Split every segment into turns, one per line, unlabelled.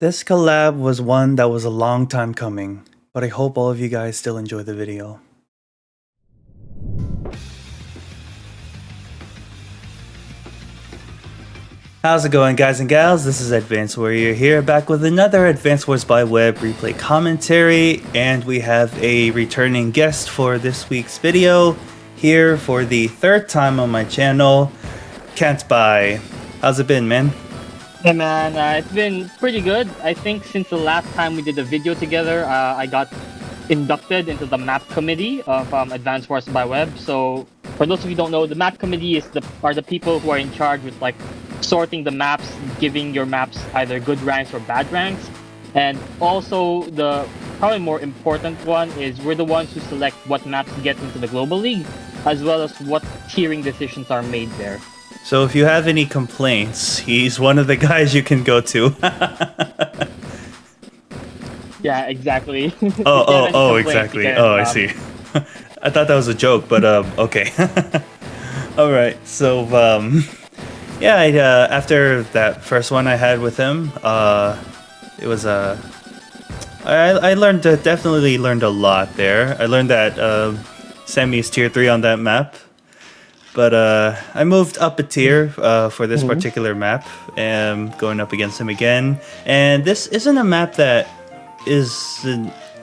This collab was one that was a long time coming, but I hope all of you guys still enjoy the video. How's it going, guys and gals? This is Advanced Warrior here, back with another Advanced Wars by Web replay commentary, and we have a returning guest for this week's video, here for the third time on my channel, Kantbei. How's it been, man?
Hey man, it's been pretty good. I think since the last time we did a video together, I got inducted into the Map Committee of Advanced Wars by Web. So for those of you who don't know, the Map Committee are the people who are in charge with like sorting the maps, giving your maps either good ranks or bad ranks. And also the probably more important one is we're the ones who select what maps get into the Global League, as well as what tiering decisions are made there.
So if you have any complaints, he's one of the guys you can go to.
Yeah, exactly.
Exactly. I see. I thought that was a joke, but okay. All right. So yeah, after that first one I had with him, it was I learned definitely learned a lot there. I learned that Sammy is tier 3 on that map. But I moved up a tier for this particular map, and going up against him again. And this isn't a map that is...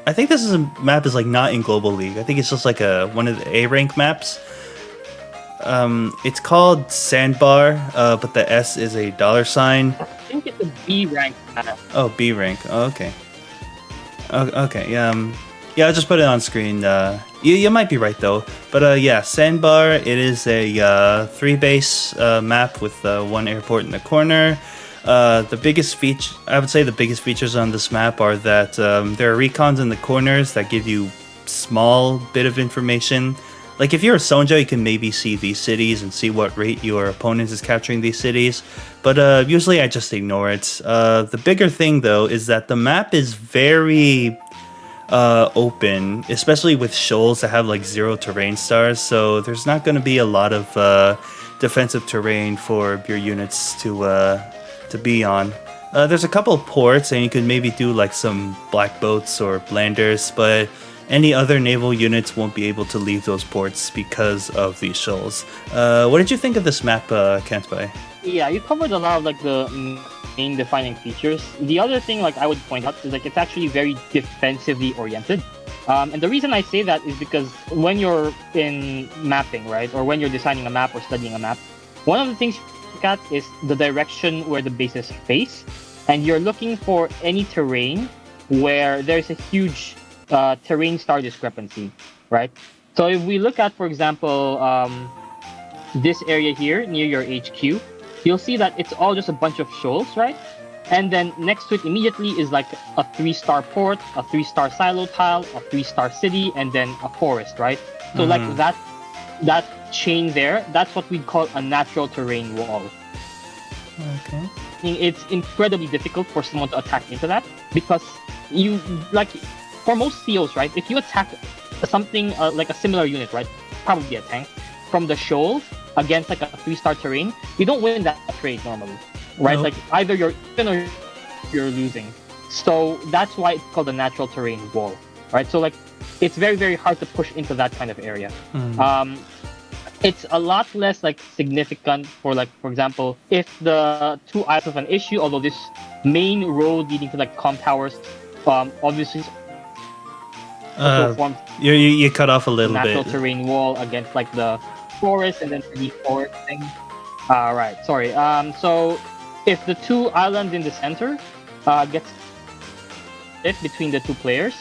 I think this is a map is like not in Global League. I think it's just like one of the A rank maps. It's called Sandbar, but the S is a $sign.
I think it's a B rank map.
Oh, B rank. Oh, okay. Okay. Yeah, I'll just put it on screen. You might be right though, but yeah, Sandbar. It is a 3-base map with one airport in the corner. The biggest feature, I would say, the biggest features on this map are that there are recons in the corners that give you small bit of information. Like if you're a Sonja, you can maybe see these cities and see what rate your opponent is capturing these cities. But usually I just ignore it. The bigger thing though is that the map is very open, especially with shoals that have like 0 terrain stars, so there's not going to be a lot of defensive terrain for your units to be on. There's a couple of ports, and you could maybe do like some black boats or blanders, but any other naval units won't be able to leave those ports because of these shoals. What did you think of this map, Kantbei?
Yeah, you covered a lot of like the main defining features. The other thing like I would point out is like it's actually very defensively oriented. And the reason I say that is because when you're in mapping, right, or when you're designing a map or studying a map, one of the things you look at is the direction where the bases face, and you're looking for any terrain where there's a huge terrain star discrepancy, right? So if we look at, for example, this area here near your HQ, you'll see that it's all just a bunch of shoals, right? And then next to it immediately is like a 3-star port, a 3-star silo tile, a 3-star city, and then a forest, right? So like that chain there, that's what we'd call a natural terrain wall.
Okay.
It's incredibly difficult for someone to attack into that because you, like, for most COs, right? If you attack something like a similar unit, right? Probably a tank, from the shoal against like a 3-star terrain, you don't win that trade normally, right?
Nope.
Like either you're even or you're losing. So that's why it's called a natural terrain wall, right? So like it's very, very hard to push into that kind of area. It's a lot less like significant for like, for example, if the 2 islands have an issue, although this main road leading to like comm towers obviously forms
you cut off a little
natural
bit.
terrain wall against like the forest and then the forest thing. Right, sorry. So if the 2 islands in the center gets split between the 2 players,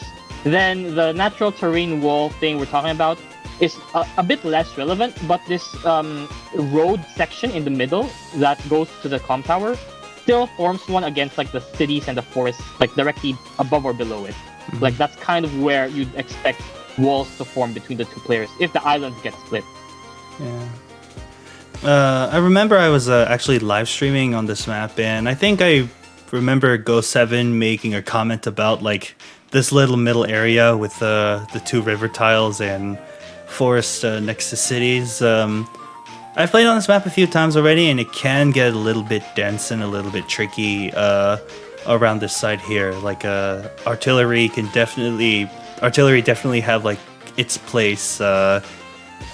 then the natural terrain wall thing we're talking about is a bit less relevant, but this road section in the middle that goes to the comm tower still forms one against like the cities and the forests, like directly above or below it. Like that's kind of where you'd expect walls to form between the 2 players if the islands get split.
Yeah. I remember I was actually live streaming on this map, and I think I remember Go7 making a comment about like this little middle area with the 2 river tiles and forest next to cities. I've played on this map a few times already, and it can get a little bit dense and a little bit tricky. around this side here. Like artillery definitely have like its place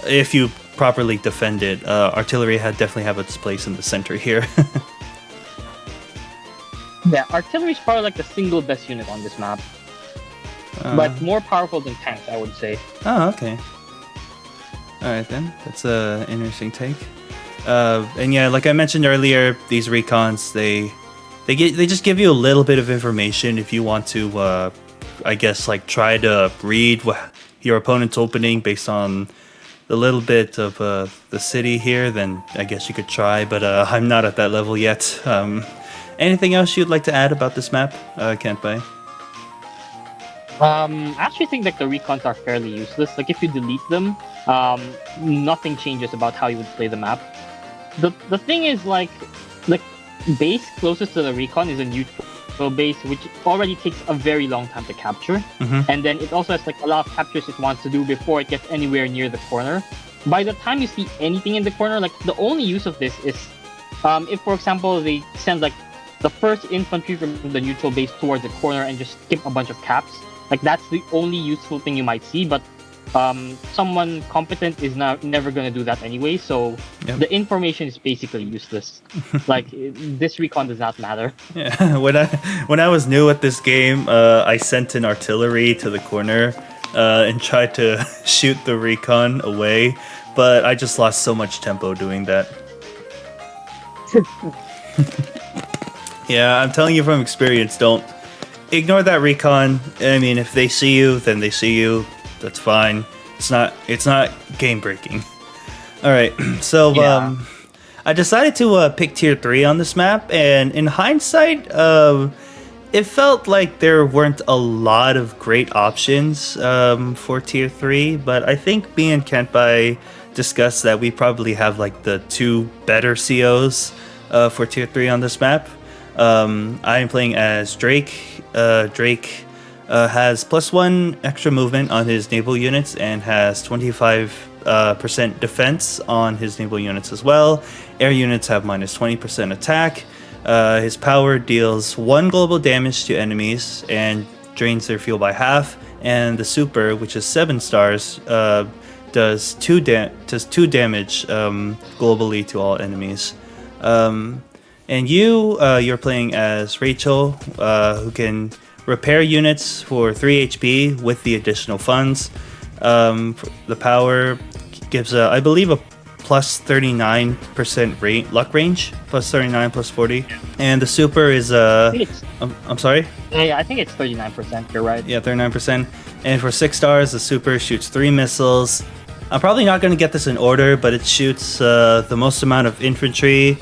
if you properly defend it. Artillery definitely have its place in the center here.
Yeah, artillery is probably like the single best unit on this map, but more powerful than tanks, I would say.
Oh, okay. All right then, that's a interesting take. And yeah, like I mentioned earlier, these recons they just give you a little bit of information if you want to, I guess, like try to read your opponent's opening based on the little bit of the city here. Then I guess you could try, but I'm not at that level yet. Anything else you'd like to add about this map, Kantbei?
I actually think like the recons are fairly useless. Like if you delete them, nothing changes about how you would play the map. The thing is like base closest to the recon is a neutral base, which already takes a very long time to capture, and then it also has like a lot of captures it wants to do before it gets anywhere near the corner. By the time you see anything in the corner, like the only use of this is if, for example, they send like the first infantry from the neutral base towards the corner and just skip a bunch of caps. Like that's the only useful thing you might see, but someone competent is never going to do that anyway, so the information is basically useless. Like this recon does not matter.
Yeah, when I was new at this game, I sent an artillery to the corner and tried to shoot the recon away, but I just lost so much tempo doing that. Yeah, I'm telling you from experience, don't ignore that recon. I mean, if they see you, then they see you. That's fine. It's not game breaking. All right, so I decided to pick tier 3 on this map, and in hindsight, it felt like there weren't a lot of great options for tier 3, but I think me and Kantbei discussed that we probably have like the 2 better COs for tier 3 on this map. I am playing as Drake. Drake has +1 extra movement on his naval units and has 25% defense on his naval units as well. Air units have -20% attack. His power deals 1 global damage to enemies and drains their fuel by half. And the super, which is 7 stars, does 2 damage globally to all enemies. And you're playing as Rachel, who can repair units for 3 HP with the additional funds. The power gives, I believe, a plus 39% luck range, plus 39, plus 40. And the super is, I'm sorry?
Yeah, I think it's 39%, you're right.
Yeah, 39%. And for 6 stars, the super shoots 3 missiles. I'm probably not going to get this in order, but it shoots the most amount of infantry,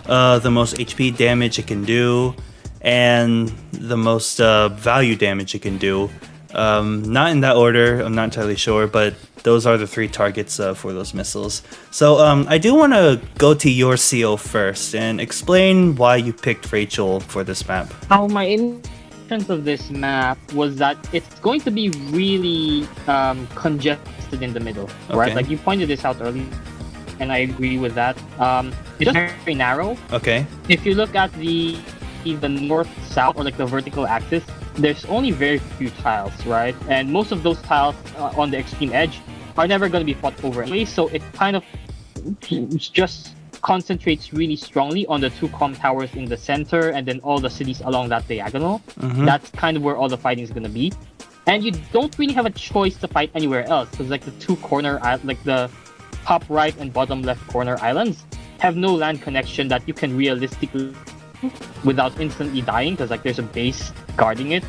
the most HP damage it can do, and the most value damage it can do. Not in that order, I'm not entirely sure, but those are the 3 targets for those missiles. So I do want to go to your CO first and explain why you picked Rachel for this map.
How my intention of this map was that it's going to be really congested in the middle, right? Like you pointed this out earlier, and I agree with that. It's just very narrow.
Okay.
If you look at the north-south, or like the vertical axis, there's only very few tiles, right? And most of those tiles on the extreme edge are never going to be fought over anyway, so it kind of just concentrates really strongly on the 2 comm towers in the center and then all the cities along that diagonal. That's kind of where all the fighting is going to be. And you don't really have a choice to fight anywhere else, because like the 2 corner, like the top right and bottom left corner islands have no land connection that you can realistically without instantly dying, because like there's a base guarding it.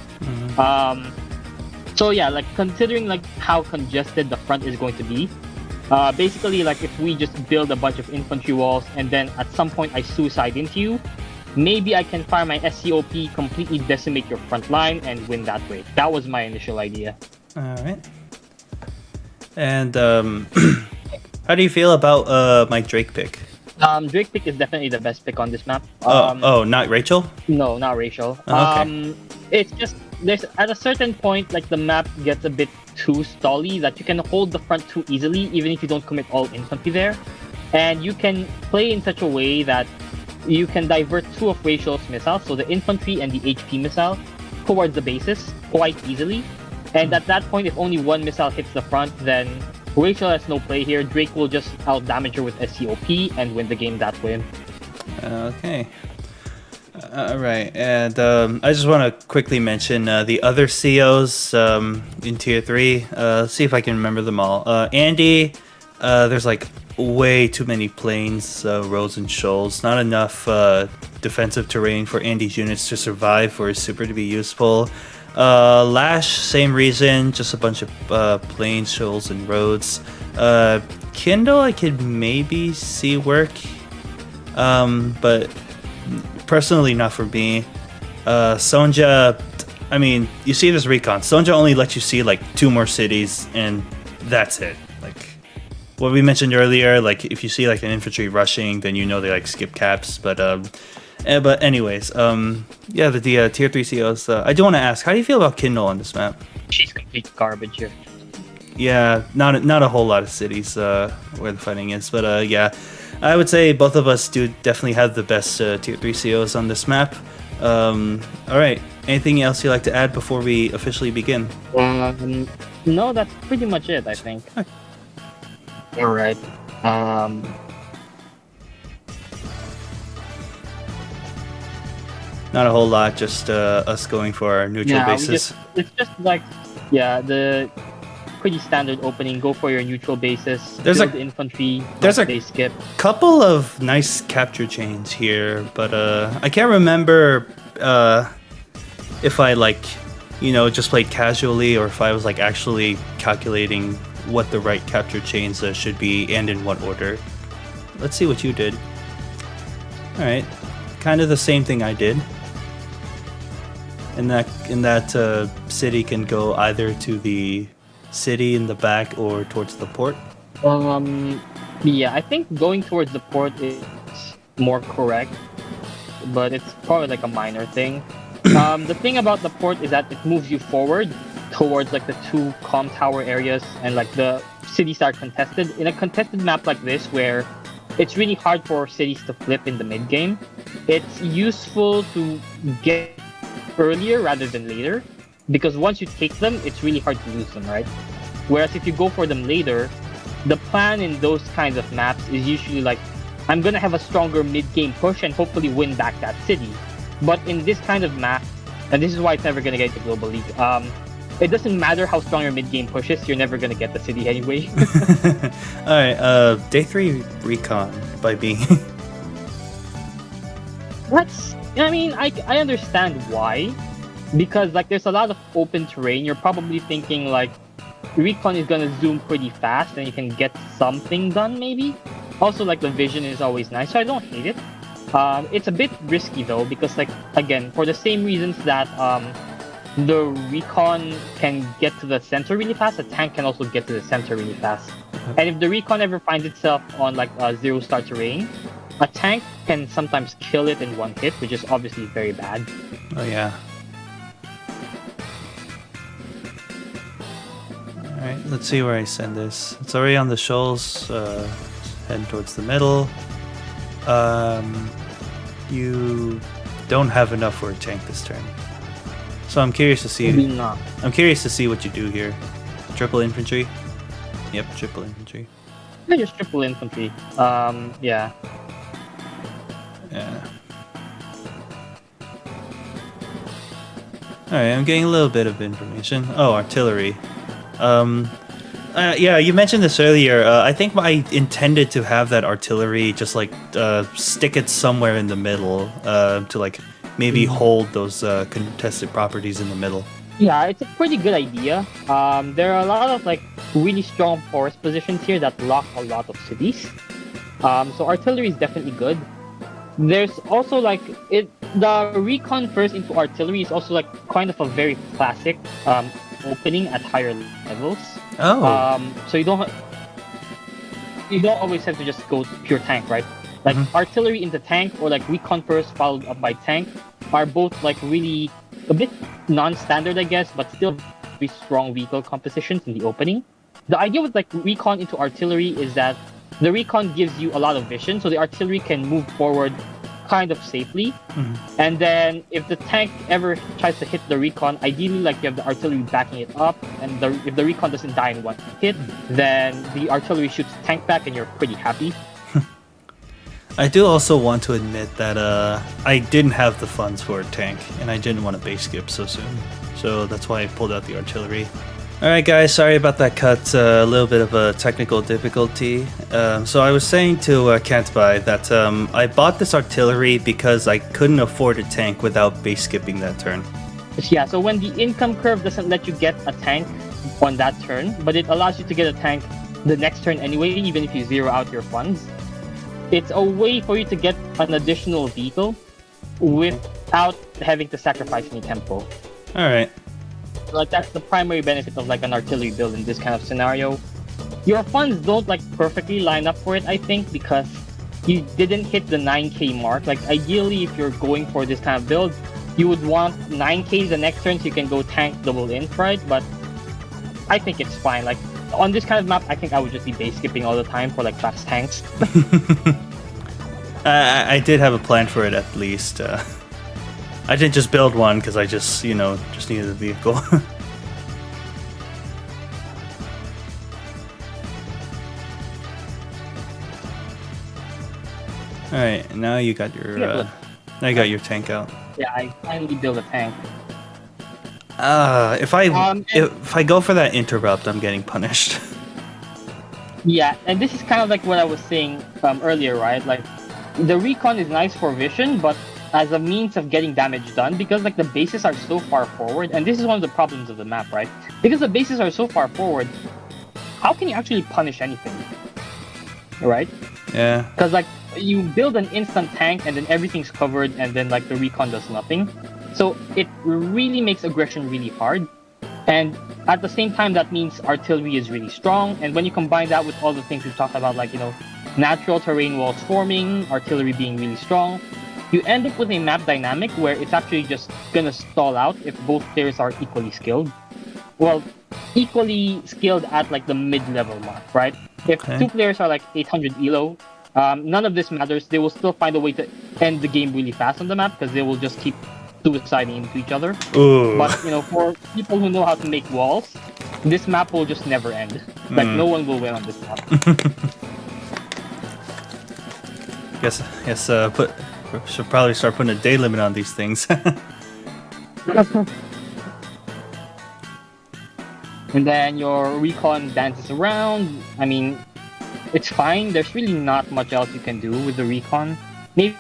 So yeah, like considering like how congested the front is going to be, basically like if we just build a bunch of infantry walls and then at some point I suicide into you, maybe I can fire my SCOP, completely decimate your front line and win that way. That was my initial idea.
Alright. And how do you feel about my Drake pick?
Drake pick is definitely the best pick on this map.
Not Rachel?
No, not Rachel.
Okay.
It's just there's at a certain point like the map gets a bit too stally that you can hold the front too easily even if you don't commit all infantry there, and you can play in such a way that you can divert two of Rachel's missiles, so the infantry and the HP missile, towards the bases quite easily. And at that point, if only one missile hits the front, then Rachel has no play here. Drake will just out-damage her with SCOP and win the game that way.
Okay. Alright, and I just want to quickly mention the other COs in Tier 3. See if I can remember them all. Andy, there's like way too many plains, roads, and shoals. Not enough defensive terrain for Andy's units to survive, for his super to be useful. Lash, same reason, just a bunch of plains, shoals, and roads. Kindle, I could maybe see work, but personally not for me. Sonja, I mean, you see this recon. Sonja only lets you see like 2 more cities, and that's it. Like what we mentioned earlier, like if you see like an infantry rushing, then you know they like skip caps. But anyways, yeah, the tier 3 COs. I do want to ask, how do you feel about Kindle on this map?
She's complete garbage here.
Yeah, not a whole lot of cities where the fighting is, but yeah, I would say both of us do definitely have the best tier 3 COs on this map. All right, anything else you'd like to add before we officially begin?
No, that's pretty much it, I think. All right.
Not a whole lot, just us going for our neutral bases.
It's just like, yeah, the pretty standard opening. Go for your neutral bases.
There's
build infantry.
There's
they skip.
Couple of nice capture chains here, but I can't remember if I like, you know, just played casually or if I was like actually calculating what the right capture chains should be and in what order. Let's see what you did. All right, kind of the same thing I did. And that city can go either to the city in the back or towards the port.
Yeah, I think going towards the port is more correct, but it's probably like a minor thing. The thing about the port is that it moves you forward towards like the 2 comm tower areas, and like the cities are contested. In a contested map like this, where it's really hard for cities to flip in the mid game, it's useful to get earlier rather than later, because once you take them, it's really hard to lose them, right? Whereas if you go for them later, the plan in those kinds of maps is usually like, I'm gonna have a stronger mid-game push and hopefully win back that city. But in this kind of map, and this is why it's never gonna get to Global League, it doesn't matter how strong your mid-game push is, you're never gonna get the city anyway.
Alright, Day 3 Recon by B.
I mean, I understand why, because like there's a lot of open terrain. You're probably thinking like recon is gonna zoom pretty fast and you can get something done maybe. Also, like the vision is always nice, so I don't hate it. It's a bit risky though, because like again, for the same reasons that the recon can get to the center really fast, the tank can also get to the center really fast. And if the recon ever finds itself on like a 0-star terrain, a tank can sometimes kill it in 1 hit, which is obviously very bad.
Oh yeah. Alright, let's see where I send this. It's already on the shoals, heading towards the middle. You don't have enough for a tank this turn. So I'm curious to see.
Maybe not.
I'm curious to see what you do here. Triple infantry? Yep, triple infantry.
Yeah, just triple infantry. Yeah.
Yeah. Alright, I'm getting a little bit of information. Oh, artillery. Yeah, you mentioned this earlier. I think I intended to have that artillery just like stick it somewhere in the middle to like maybe hold those contested properties in the middle.
Yeah, it's a pretty good idea. There are a lot of like really strong forest positions here that lock a lot of cities. So artillery is definitely good. There's also like the recon first into artillery is also like kind of a very classic opening at higher levels.
Oh.
So you don't always have to just go pure tank, right? Like artillery into tank or like recon first followed up by tank are both like really a bit non-standard, I guess, but still very strong vehicle compositions in the opening. The idea with like recon into artillery is that the recon gives you a lot of vision, so the artillery can move forward kind of safely.
Mhm.
And then if the tank ever tries to hit the recon, ideally like you have the artillery backing it up, and if the recon doesn't die in one hit, then the artillery shoots the tank back and you're pretty happy.
I do also want to admit that I didn't have the funds for a tank, and I didn't want to base skip so soon. So that's why I pulled out the artillery. Alright guys, sorry about that cut, a little bit of a technical difficulty. So I was saying to Kantbei that I bought this artillery because I couldn't afford a tank without base skipping that turn.
Yeah, so when the income curve doesn't let you get a tank on that turn, but it allows you to get a tank the next turn anyway, even if you zero out your funds, it's a way for you to get an additional vehicle without having to sacrifice any tempo.
Alright.
Like that's the primary benefit of like an artillery build in this kind of scenario. Your funds don't like perfectly line up for it, I think, because you didn't hit the 9k mark. Like ideally, if you're going for this kind of build, you would want 9k the next turn so you can go tank double inf, right? But I think it's fine. Like on this kind of map, I think I would just be base skipping all the time for like fast tanks.
I did have a plan for it at least. I didn't just build one because I just, just needed a vehicle. Alright, now you got your tank out.
Yeah, I finally built a tank.
If I go for that interrupt, I'm getting punished.
Yeah, and this is kind of like what I was saying earlier, right? Like the recon is nice for vision, but as a means of getting damage done, because like the bases are so far forward, and this is one of the problems of the map, right? Because the bases are so far forward, how can you actually punish anything? Right?
Yeah.
Because like you build an instant tank and then everything's covered and then like the recon does nothing. So it really makes aggression really hard. And at the same time, that means artillery is really strong. And when you combine that with all the things we've talked about, like, natural terrain walls forming, artillery being really strong, you end up with a map dynamic where it's actually just gonna stall out if both players are equally skilled. Well, equally skilled at like the mid-level mark, right? If two players are like 800 elo, none of this matters. They will still find a way to end the game really fast on the map because they will just keep suiciding into each other.
Ooh.
But for people who know how to make walls, this map will just never end. Like no one will win on this map.
Yes. Should probably start putting a day limit on these things.
And then your recon dances around. I mean, it's fine. There's really not much else you can do with the recon. Maybe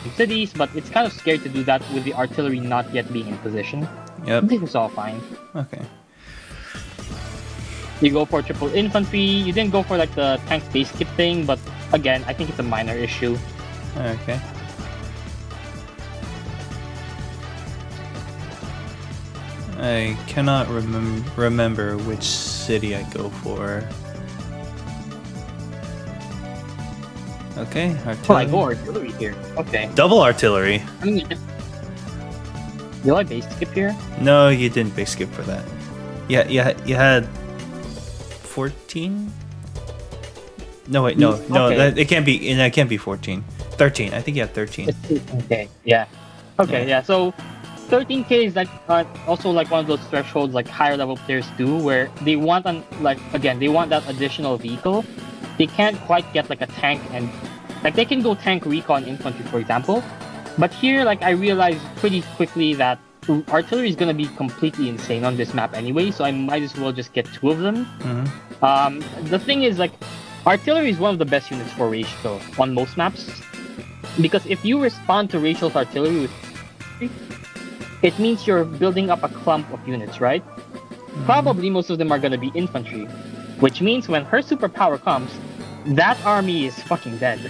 in cities, but it's kind of scary to do that with the artillery not yet being in position.
Yep.
This is all fine.
Okay.
You go for triple infantry. You didn't go for like the tank base skip thing, but again, I think it's a minor issue.
Okay. I cannot remember which city I go for. Okay, artillery.
Oh, I go artillery here. Okay.
Double artillery?
I mean, did I base skip here?
No, you didn't base skip for that. Yeah, you had 14? No, wait, no,
Okay.
it can't be 14. 13. I think you had 13.
Okay, yeah. Okay, yeah. So 13k is like also like one of those thresholds like higher level players do, where they want they want that additional vehicle. They can't quite get like a tank, and like they can go tank recon infantry, for example. But here, like I realized pretty quickly that artillery is gonna be completely insane on this map anyway, so I might as well just get two of them.
Mm-hmm.
The thing is, like, artillery is one of the best units for Racial on most maps, because if you respond to Racial's artillery with, it means you're building up a clump of units, right? Mm-hmm. Probably most of them are gonna be infantry, which means when her superpower comes, that army is fucking dead.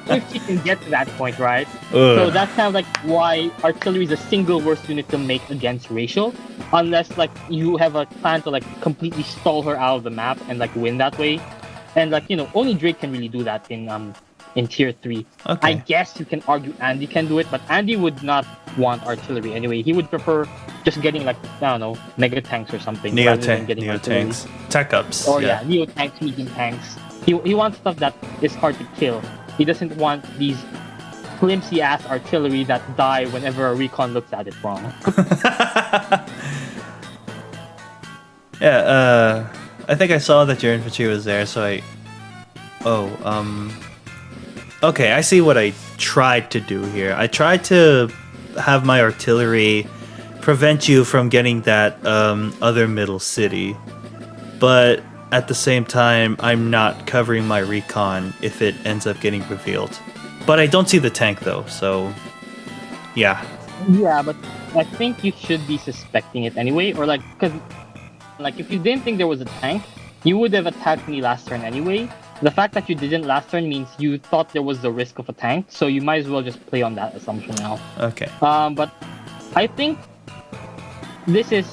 If she can get to that point, right? So that's kind of like why artillery is the single worst unit to make against Racial, unless like you have a plan to like completely stall her out of the map and like win that way. And like only Drake can really do that in tier 3.
Okay.
I guess you can argue Andy can do it, but Andy would not want artillery anyway. He would prefer just getting like, I don't know, mega tanks or something.
Neo tanks. Tech ups.
Or Neo tanks, medium tanks. He wants stuff that is hard to kill. He doesn't want these flimsy ass artillery that die whenever a recon looks at it wrong.
Yeah, I think I saw that your infantry was there, so I... Oh, okay, I see what I tried to do here. I tried to have my artillery prevent you from getting that other middle city, but at the same time, I'm not covering my recon if it ends up getting revealed. But I don't see the tank though, so yeah.
Yeah, but I think you should be suspecting it anyway, or like, because like if you didn't think there was a tank, you would have attacked me last turn anyway. The fact that you didn't last turn means you thought there was the risk of a tank, so you might as well just play on that assumption now.
Okay.
But I think this is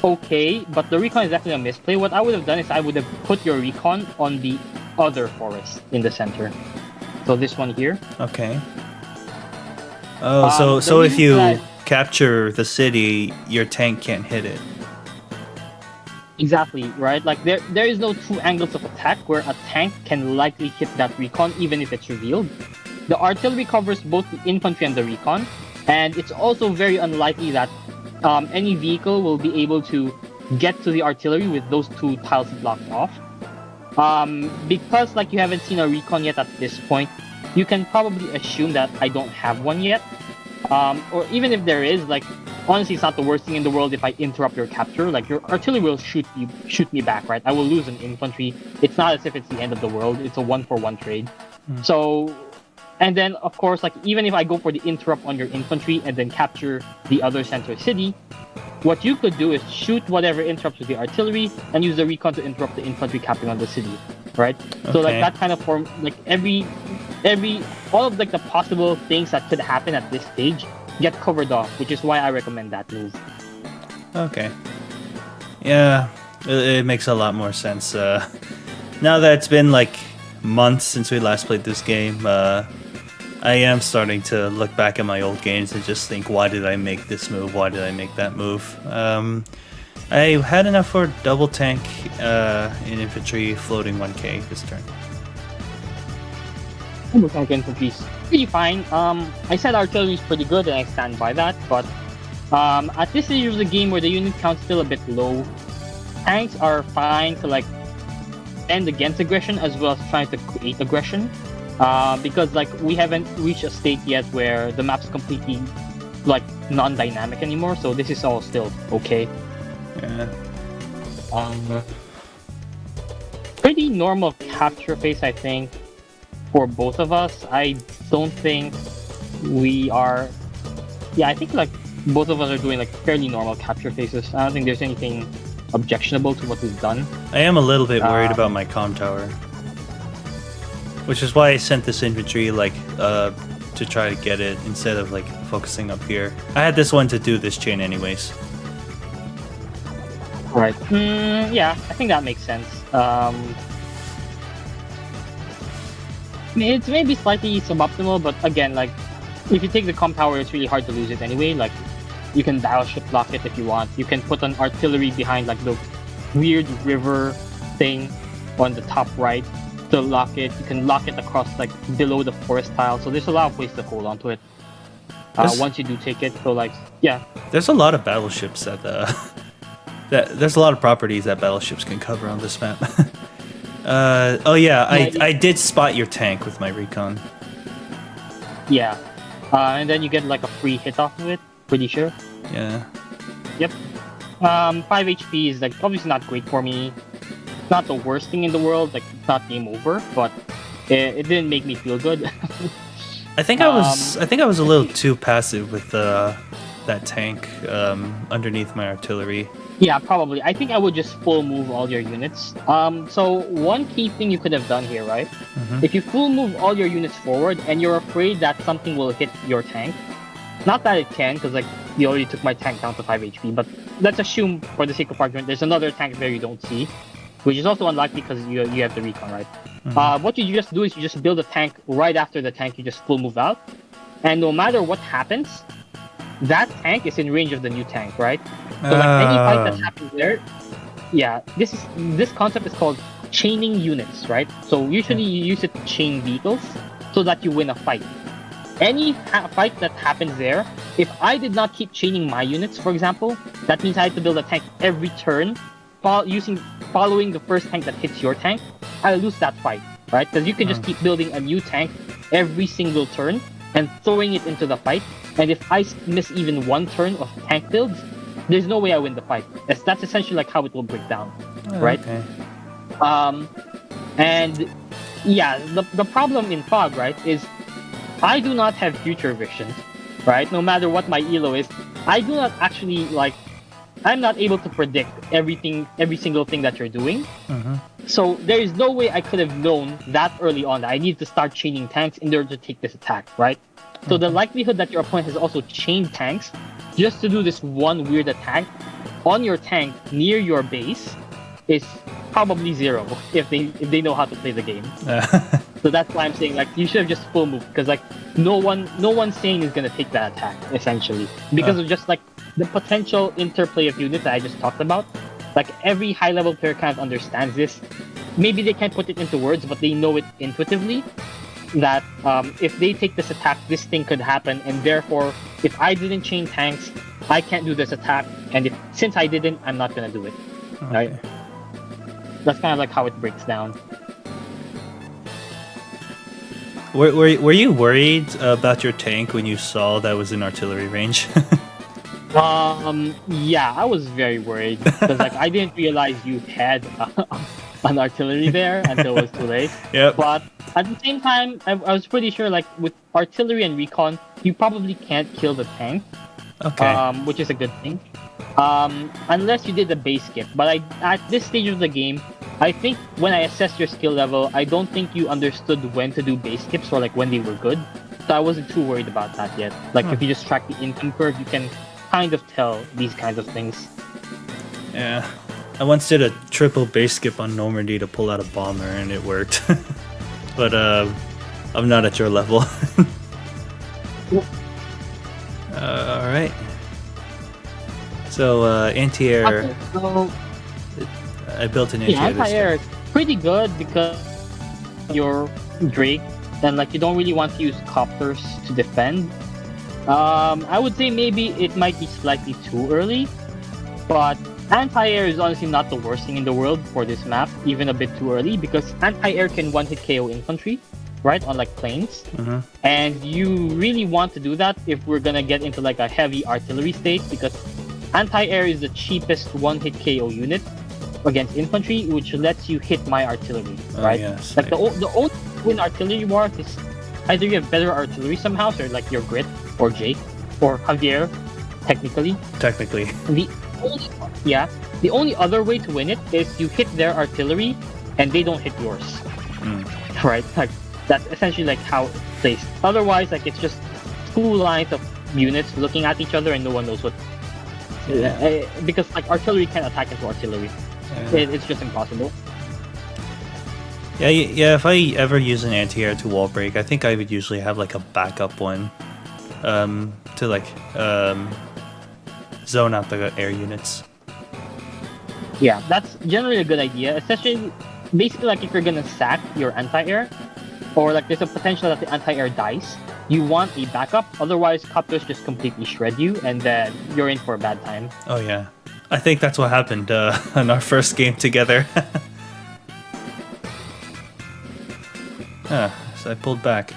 okay, but the recon is definitely a misplay. What I would have done is I would have put your recon on the other forest in the center. So this one here.
Okay. Oh, so if you capture the city, your tank can't hit it.
Exactly, right? Like there is no two angles of attack where a tank can likely hit that recon even if it's revealed. The artillery covers both the infantry and the recon, and it's also very unlikely that any vehicle will be able to get to the artillery with those two tiles blocked off. Because like you haven't seen a recon yet at this point, you can probably assume that I don't have one yet. Or even if there is, like, honestly, it's not the worst thing in the world if I interrupt your capture. Like, your artillery will shoot me back, right? I will lose an infantry. It's not as if it's the end of the world. It's a 1-for-1 trade. So, and then, of course, like, even if I go for the interrupt on your infantry and then capture the other center city, what you could do is shoot whatever interrupts with the artillery and use the recon to interrupt the infantry capping on the city, right? Okay. So, like, that kind of form, like, all of, like, the possible things that could happen at this stage get covered off, which is why I recommend that move.
Okay. Yeah, it makes a lot more sense. Now that it's been, like, months since we last played this game, I am starting to look back at my old games and just think, why did I make this move? Why did I make that move? I had enough for double tank in infantry floating 1k this turn.
Double tank infantry is pretty fine. I said artillery is pretty good and I stand by that, but at this stage of the game where the unit count's still a bit low, tanks are fine to like end against aggression as well as trying to create aggression. Because like we haven't reached a state yet where the map's completely like non-dynamic anymore, so this is all still okay.
Yeah.
Pretty normal capture phase, I think, for both of us. I don't think we are. Yeah, I think like both of us are doing like fairly normal capture phases. I don't think there's anything objectionable to what we've done.
I am a little bit worried about my comm tower. Which is why I sent this infantry, like, to try to get it instead of, like, focusing up here. I had this one to do this chain anyways.
Right. Yeah, I think that makes sense. It's maybe slightly suboptimal, but again, like, if you take the comm tower, it's really hard to lose it anyway. Like, you can battleship block it if you want. You can put an artillery behind, like, the weird river thing on the top right to lock it. You can lock it across like below the forest tile, so there's a lot of ways to hold on to it once you do take it. So like, yeah,
there's a lot of battleships that there's a lot of properties that battleships can cover on this map. Oh yeah, I did spot your tank with my recon.
Yeah, and then you get like a free hit off of it, pretty sure.
Yeah.
Yep. 5 HP is like obviously not great for me. Not the worst thing in the world, like it's not game over, but it didn't make me feel good.
I think I was a little too passive with that tank underneath my artillery.
Yeah, probably. I think I would just full move all your units. So one key thing you could have done here, right? Mm-hmm. If you full move all your units forward and you're afraid that something will hit your tank, not that it can, because like you already took my tank down to 5 HP, but let's assume for the sake of argument, there's another tank there you don't see. Which is also unlikely because you have the recon, right? Mm-hmm. What you just do is you just build a tank right after the tank, you just full move out. And no matter what happens, that tank is in range of the new tank, right? So like any fight that happens there, yeah, this concept is called chaining units, right? So usually you use it to chain vehicles. so that you win a fight. Any fight that happens there, if I did not keep chaining my units, for example, that means I had to build a tank every turn, following the first tank that hits your tank, I lose that fight, right? Because you can just keep building a new tank every single turn and throwing it into the fight. And if I miss even one turn of tank builds, there's no way I win the fight. That's essentially like how it will break down, right?
Okay.
And yeah, the problem in Fog, right, is I do not have future vision, right? No matter what my elo is, I do not actually I'm not able to predict every single thing that you're doing. So there is no way I could have known that early on that I need to start chaining tanks in order to take this attack, right? So the likelihood that your opponent has also chained tanks just to do this one weird attack on your tank near your base is probably zero if they know how to play the game. So that's why I'm saying you should have just full move, because no one sane is gonna take that attack essentially because of just the potential interplay of units that I just talked about. Every high level player kind of understands this. Maybe they can't put it into words, but they know it intuitively that if they take this attack, this thing could happen, and therefore if I didn't chain tanks, I can't do this attack, and since I didn't, I'm not gonna do it.
Okay.
Right? That's kind of how it breaks down.
Were you worried about your tank when you saw that was in artillery range?
Yeah, I was very worried because I didn't realize you had an artillery there until it was too late.
Yep.
But at the same time, I was pretty sure with artillery and recon, you probably can't kill the tank.
Okay.
Which is a good thing. Unless you did the base skip. But at this stage of the game, I think when I assessed your skill level, I don't think you understood when to do base skips or when they were good. So I wasn't too worried about that yet. If you just track the income curve, you can kind of tell these kinds of things.
Yeah. I once did a triple base skip on Normandy to pull out a bomber and it worked. But I'm not at your level. Alright. So anti-air.
Okay, so
I built an anti-air.
Anti-air is pretty good because you're Drake, and you don't really want to use copters to defend. I would say maybe it might be slightly too early, but anti-air is honestly not the worst thing in the world for this map, even a bit too early, because anti-air can one-hit KO infantry, right, on planes. And you really want to do that if we're gonna get into a heavy artillery state, because anti-air is the cheapest one-hit KO unit against infantry, which lets you hit my artillery, right?
Yes,
the only win artillery war is either you have better artillery somehow, so your Grit or Jake or Javier, technically. The only other way to win it is you hit their artillery and they don't hit yours, right? That's essentially how it plays. Otherwise, it's just two lines of units looking at each other and no one knows what. Because artillery can't attack into artillery. It's just impossible.
Yeah. If I ever use an anti-air to wall break, I think I would usually have a backup one, to zone out the air units.
Yeah, that's generally a good idea, especially basically if you're gonna sack your anti-air, or there's a potential that the anti-air dies. You want a backup, otherwise copters just completely shred you, and then you're in for a bad time.
Oh yeah, I think that's what happened in our first game together. So I pulled back.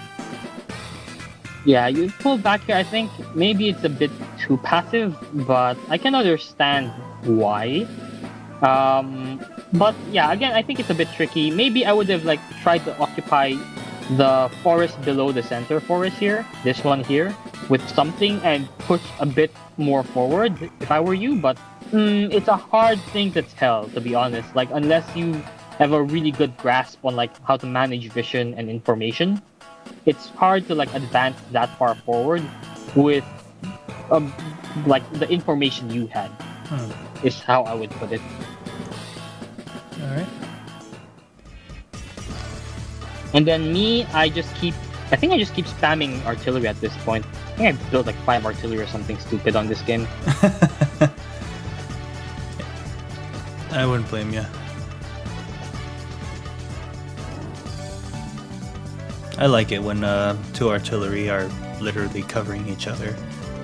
Yeah, you pulled back here. I think maybe it's a bit too passive, but I can understand why. But yeah, again, I think it's a bit tricky. Maybe I would have tried to occupy the forest below the center forest here, this one here, with something and push a bit more forward if I were you, but it's a hard thing to tell, to be honest. Unless you have a really good grasp on how to manage vision and information, it's hard to advance that far forward with the information you had, is how I would put it.
Alright.
And then me, I think I just keep spamming artillery at this point. I think I built 5 artillery or something stupid on this game.
I wouldn't blame you. I like it when two artillery are literally covering each other.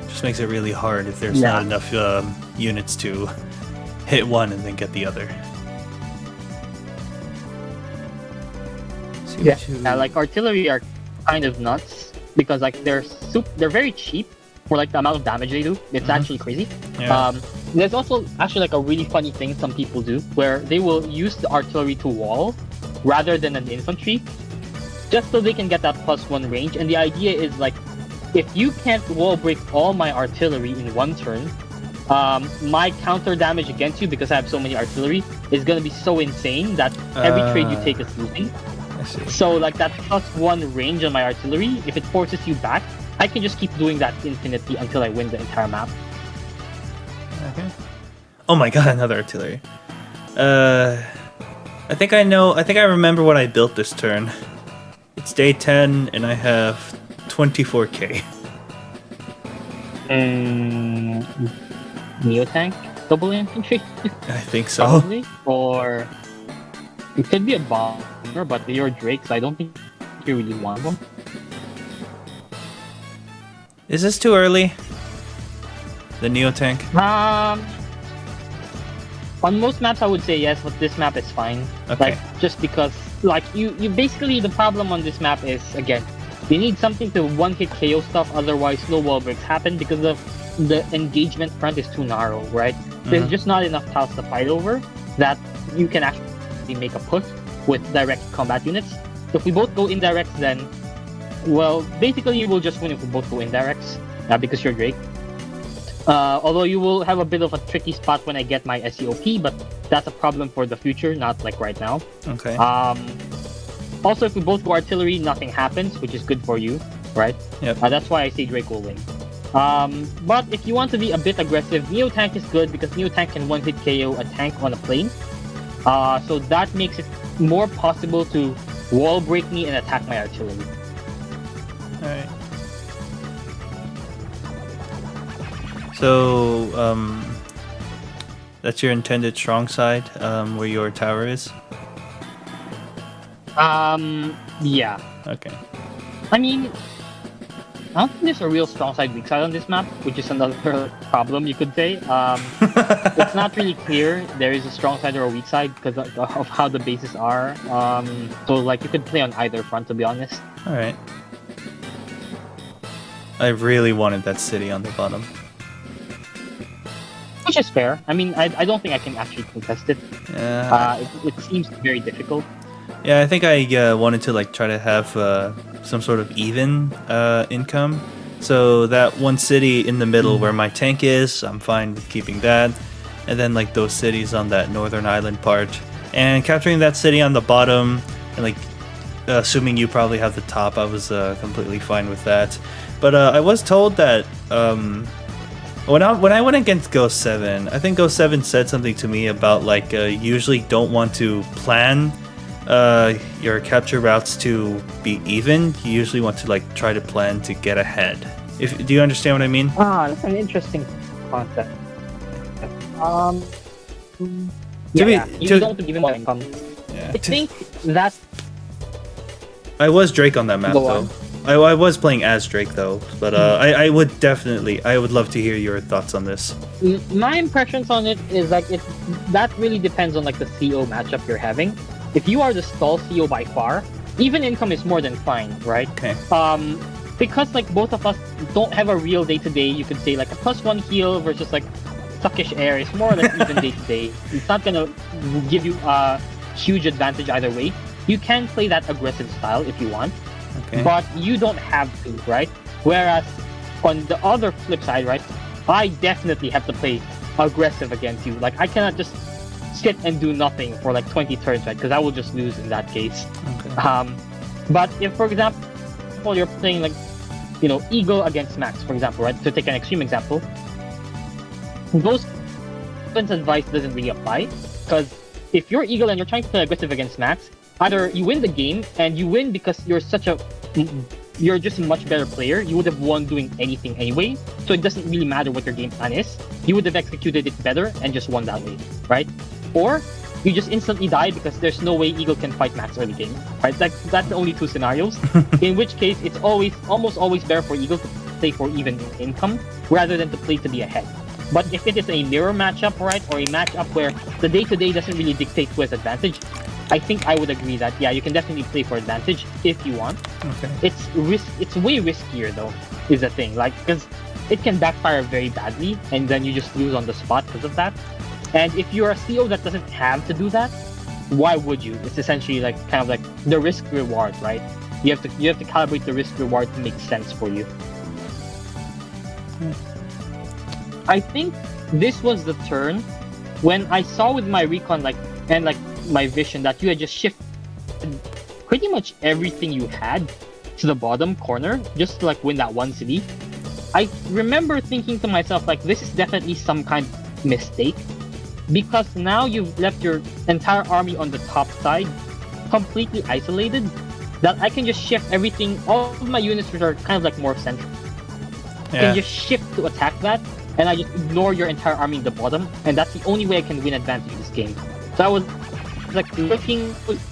Just makes it really hard if there's not enough units to hit one and then get the other.
Yeah, like artillery are kind of nuts because like they're very cheap for like the amount of damage they do. It's actually crazy.
Yeah.
There's also actually like a really funny thing some people do where they will use the artillery to wall rather than an infantry, just so they can get that +1 range. And the idea is like, if you can't wall break all my artillery in one turn, my counter damage against you, because I have so many artillery, is gonna be so insane that every trade you take is losing.
I see.
So like that +1 range on my artillery, if it forces you back, I can just keep doing that infinitely until I win the entire map.
Okay. Oh my god, another artillery. I think I remember what I built this turn. It's day 10 and I have 24k.
Neo tank, double infantry.
I think so.
Probably, or it could be a bomber, but you're Drake, so I don't think you really want one.
Is this too early? The Neo tank?
On most maps I would say yes, but this map is fine.
Okay.
Like, just because, like, you basically, the problem on this map is, again, you need something to one-hit KO stuff, otherwise no wall breaks happen because the engagement front is too narrow, right? There's just not enough tiles to fight over that you can actually make a push with direct combat units. So if we both go indirects, then, well, basically you will just win if we both go indirects, because you're Drake. Although you will have a bit of a tricky spot when I get my SEOP, but that's a problem for the future, not like right now.
Okay.
Also, if we both go artillery, nothing happens, which is good for you, right?
Yep.
That's why I say Drake will win. But if you want to be a bit aggressive, Neo Tank is good because Neo Tank can one-hit KO a tank on a plane. So that makes it more possible to wall break me and attack my artillery.
Alright. So, that's your intended strong side, where your tower is?
Yeah.
Okay.
I mean, I don't think there's a real strong side, weak side on this map, which is another problem, you could say. It's not really clear there is a strong side or a weak side because of how the bases are. So, like, you could play on either front, to be honest.
Alright. I really wanted that city on the bottom.
Which is fair. I mean, I don't think I can actually contest it.
Yeah.
It seems very difficult.
Yeah, I think I wanted to like try to have some sort of even income. So that one city in the middle where my tank is, I'm fine with keeping that. And then like those cities on that northern island part. And capturing that city on the bottom, and like assuming you probably have the top, I was completely fine with that. But I was told that when I went against Ghost 7, I think Ghost 7 said something to me about like usually don't want to plan your capture routes to be even. You usually want to like try to plan to get ahead. Do you understand what I mean?
That's an interesting concept. You don't give him more income.
Yeah.
I think that
I was Drake on that map though. I was playing as Drake though, but I would love to hear your thoughts on this.
My impressions on it is like that really depends on like the CO matchup you're having. If you are the stall CO by far, even income is more than fine, right?
Okay.
Because like both of us don't have a real day-to-day, you could say like a +1 heal versus like suckish air is more like even day-to-day. It's not gonna give you a huge advantage either way. You can play that aggressive style if you want.
Okay.
But you don't have to, right? Whereas on the other flip side, right, I definitely have to play aggressive against you. Like I cannot just sit and do nothing for like 20 turns, right? Because I will just lose in that case.
Okay.
But if, for example, you're playing like, you know, Eagle against Max, for example, right? To take an extreme example, Ghost advice doesn't really apply because if you're Eagle and you're trying to play aggressive against Max, either you win the game and you win because you're just a much better player. You would have won doing anything anyway, so it doesn't really matter what your game plan is. You would have executed it better and just won that way, right? Or you just instantly die because there's no way Eagle can fight max early game, right? Like that's the only two scenarios. In which case, it's almost always better for Eagle to play for even income rather than to play to be ahead. But if it is a mirror matchup, right, or a matchup where the day-to-day doesn't really dictate who has advantage, I think I would agree that yeah, you can definitely play for advantage if you want.
Okay.
It's way riskier though, is the thing. Like because it can backfire very badly, and then you just lose on the spot because of that. And if you're a CO that doesn't have to do that, why would you? It's essentially like kind of like the risk reward, right? You have to calibrate the risk reward to make sense for you. I think this was the turn when I saw with my recon and my vision that you had just shifted pretty much everything you had to the bottom corner just to like win that one city. I remember thinking to myself like this is definitely some kind of mistake because now you've left your entire army on the top side completely isolated that I can just shift everything, all of my units which are kind of like more central. I can just shift to attack that and I just ignore your entire army in the bottom, and that's the only way I can win advantage in this game. So I was like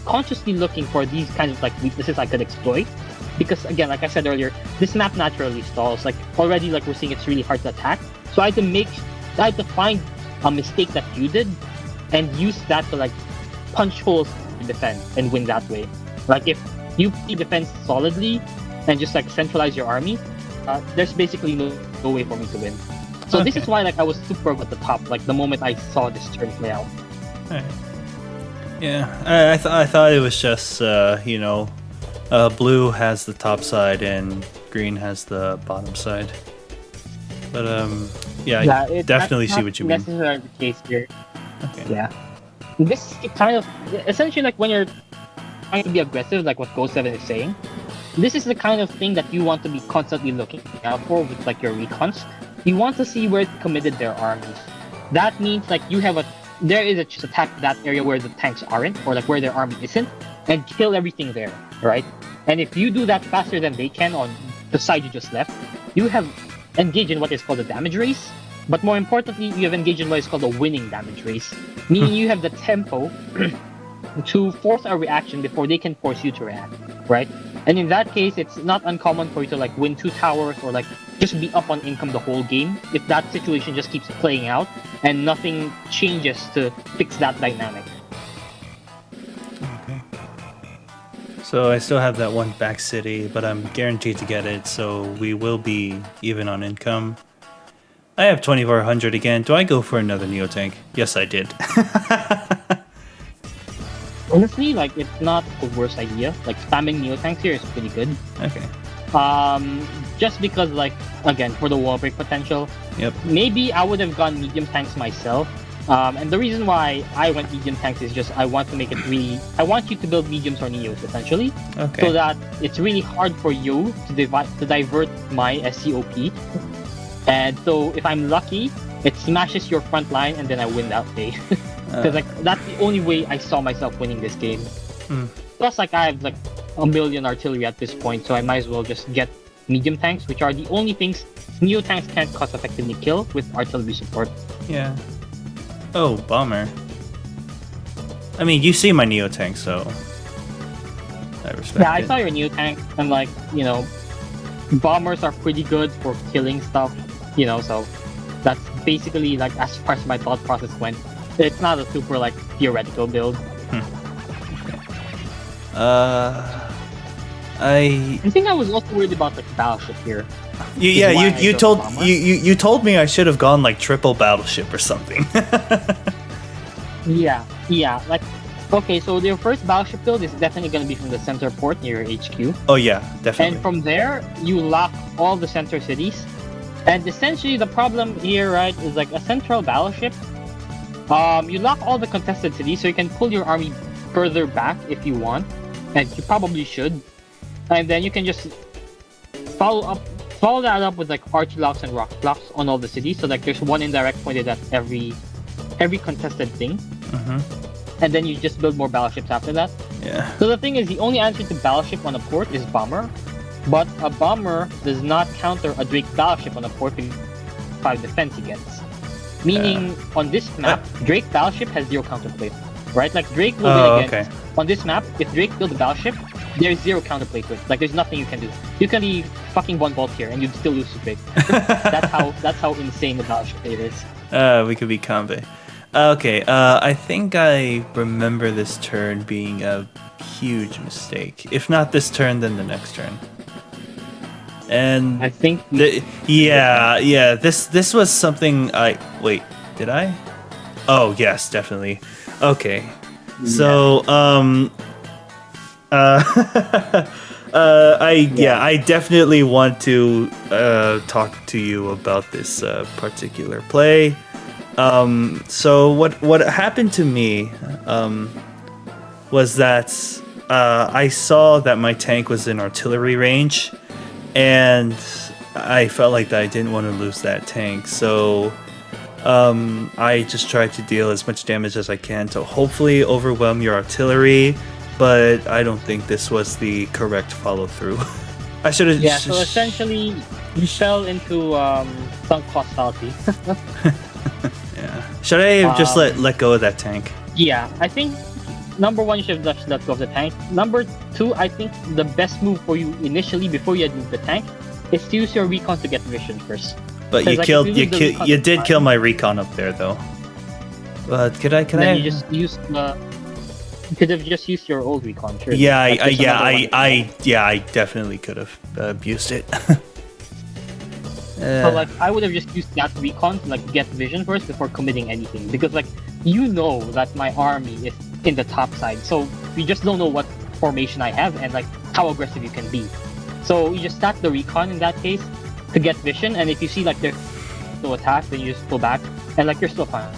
consciously looking for these kinds of like weaknesses I could exploit, because again, like I said earlier, this map naturally stalls. Like already, like we're seeing, it's really hard to attack. So I had to find a mistake that you did, and use that to like punch holes to defend and win that way. Like if you defend solidly and just like centralize your army, there's basically no way for me to win. So this is why like I was super at the top, like the moment I saw this turn play out.
Right. Yeah, I thought it was just blue has the top side and green has the bottom side. But I definitely see what you mean.
That's not the case here.
Okay.
Yeah. This is kind of essentially like when you're trying to be aggressive, like what Ghost 7 is saying. This is the kind of thing that you want to be constantly looking out for with like your recons. You want to see where it committed their armies. That means like just attack that area where the tanks aren't, or like where their army isn't, and kill everything there, right? And if you do that faster than they can on the side you just left, you have engaged in what is called a damage race. But more importantly, you have engaged in what is called a winning damage race, meaning you have the tempo to force a reaction before they can force you to react, right? And in that case, it's not uncommon for you to like win 2 towers or like just be up on income the whole game if that situation just keeps playing out and nothing changes to fix that dynamic.
Okay. So I still have that one back city, but I'm guaranteed to get it, so we will be even on income. I have 2400 again. Do I go for another Neotank? Yes, I did.
Honestly, like it's not the worst idea. Like spamming Neotanks here is pretty good.
Okay.
Just because like again for the wall break potential.
Yep.
Maybe I would have gone medium tanks myself. And the reason why I went medium tanks is just I want to make it really. I want you to build mediums or neos essentially, so that it's really hard for you to divert my SCOP. And so if I'm lucky, it smashes your front line, and then I win that day. Because like that's the only way I saw myself winning this game. Plus, like I have like a million artillery at this point, so I might as well just get medium tanks, which are the only things neo tanks can't cost effectively kill with artillery support.
Yeah. Oh, bomber. I mean, you see my neo tank, so I respect
Yeah, I
it.
saw your neo tank, and like bombers are pretty good for killing stuff. So that's basically like as far as my thought process went. It's not a super like theoretical build.
I
think I was also worried about the battleship here.
You told me I should have gone like triple battleship or something.
Yeah. Like, okay, so your first battleship build is definitely going to be from the center port near your HQ.
Oh yeah, definitely.
And from there, you lock all the center cities. And essentially, the problem here, right, is like a central battleship. You lock all the contested cities, so you can pull your army further back if you want, and you probably should. And then you can just follow that up with like arch locks and rock blocks on all the cities, so like there's one indirect pointed at every contested thing. And then you just build more battleships after that.
Yeah.
So the thing is, the only answer to battleship on a port is bomber, but a bomber does not counter a Drake battleship on a port with 5 defense he gets. Meaning, on this map, Drake battleship has 0 counterplay. right? Like Drake will win against on this map. If Drake builds a battleship, there's zero counterplay to it. Like there's nothing you can do. You can be fucking one bolt here and you'd still lose to Drake. that's how insane the battleship player is.
We could be Kantbei. Okay, I think I remember this turn being a huge mistake. If not this turn, then the next turn. And
I think
this was something wait, did I? Oh yes, definitely. Okay. So I definitely want to talk to you about this particular play. So what happened to me was that I saw that my tank was in artillery range, and I felt like that I didn't want to lose that tank. So I just tried to deal as much damage as I can to hopefully overwhelm your artillery, but I don't think this was the correct follow through. I should have.
Yeah. So essentially, you fell into sunk cost fallacy.
Yeah. Should I have just let go of that tank?
Yeah, I think number one, you should have just let go of the tank. Number two, I think the best move for you initially, before you had moved the tank, is to use your recon to get vision first.
But you did kill my recon up there though. But you
could have just used your old recon. Sure.
Yeah, I definitely could have abused it.
So like I would have just used that recon to like get vision first before committing anything, because like you know that my army is in the top side, so you just don't know what formation I have and like how aggressive you can be. So you just stack the recon in that case to get vision, and if you see like there's no attack, then you just pull back and like you're still fine,